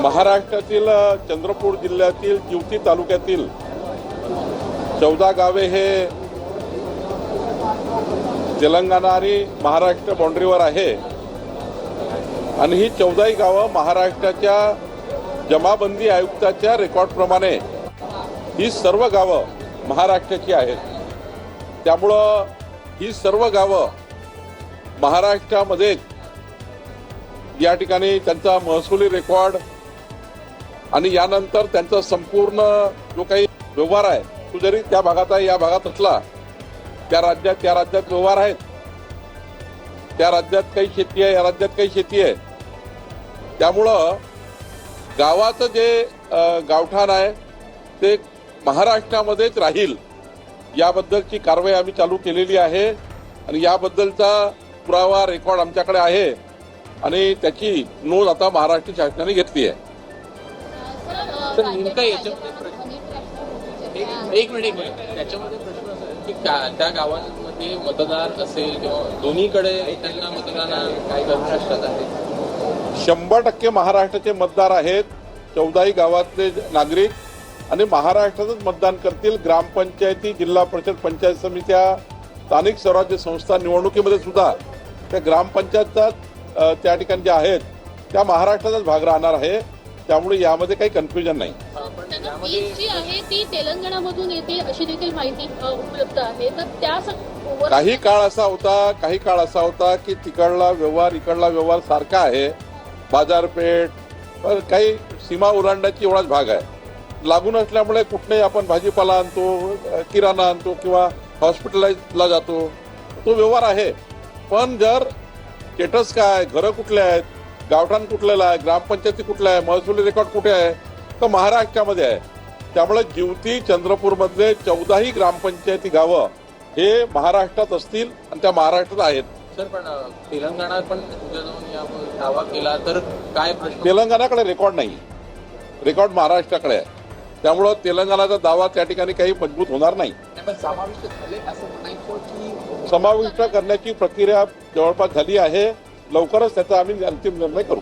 महाराष्ट्रातील चंद्रपूर जिल्ह्यातील जिवती तालुक्यातील 14 गावे हे तेलंगणा आणि महाराष्ट्र बाउंड्रीवर आहे आणि ही 14ही गावं महाराष्ट्राच्या जमाबंदी आयुक्ताच्या रेकॉर्डप्रमाणे ही सर्व गावं महाराष्ट्राची आहेत। त्यामुळं ही सर्व गावं महाराष्ट्रामध्ये या ठिकाणी त्यांचा महसुली रेकॉर्ड आणि यानंतर त्यांचा संपूर्ण जो काही व्यवहार आहे तो जरी त्या भागात आहे या भागात असला त्या राज्यात व्यवहार आहेत, त्या राज्यात काही शेती आहे या राज्यात काही शेती आहे। त्यामुळं गावाचं जे गावठाण आहे ते महाराष्ट्रामध्येच राहील याबद्दलची कारवाई आम्ही चालू केलेली आहे आणि याबद्दलचा पुरावा रेकॉर्ड आमच्याकडे आहे आणि त्याची नोंद आता महाराष्ट्र शासनाने घेतली आहे। तर नेमका एक मिनिट त्याच्यामध्ये प्रश्न असा आहे की त्या गावांमध्ये मतदार असेल किंवा दोन्हीकडे त्यांना मतदान काय महाराष्ट्रात आहे 100% महाराष्ट्राचे मतदार आहेत। 14ही गावातले नागरिक आणि महाराष्ट्रातच मतदान करतील। ग्रामपंचायती, जिल्हा परिषद, पंचायत समित्या, स्थानिक स्वराज्य संस्था निवडणुकीमध्ये सुद्धा त्या ग्रामपंचायतचा त्या ठिकाणी ज्या आहेत त्या महाराष्ट्राचाच भाग राहणार आहे। त्यामुळे यामध्ये काही कन्फ्युजन नाही। जी आहे ती तेलंगणामधून येते अशी देखील माहिती उपलब्ध आहे। तर त्या काही काळ असा होता की तिकडला व्यवहार इकडला व्यवहार सारखा आहे, बाजारपेठ पण काही सीमा ओलांडण्याची एवढाच भाग आहे। लागून असल्यामुळे कुठे आपण भाजीपाला आणतो, किराणा आणतो किंवा हॉस्पिटलाइजला जातो तो व्यवहार आहे। पण जर स्टेटस काय, घरं कुठले आहेत, गावठाण कुठलेलं आहे, ग्रामपंचायती कुठल्या आहे, महसुली रेकॉर्ड कुठे आहे तर महाराष्ट्रामध्ये आहे। त्यामुळे जिवती चंद्रपूरमधले 14ही ग्रामपंचायती गावं हे महाराष्ट्रात असतील आणि त्या महाराष्ट्रात आहेत। सर पण तेलंगणा पण उद्या जाऊन या दावा केला तर काय प्रश्न? तेलंगणाकडे रेकॉर्ड नाही, रेकॉर्ड महाराष्ट्राकडे आहे। त्यामुळं तेलंगणाचा दावा त्या ठिकाणी काही मजबूत होणार नाही। समाविष्ट करण्याची प्रक्रिया जवळपास झाली आहे। लवकरच त्याचा आम्ही अंतिम निर्णय करू।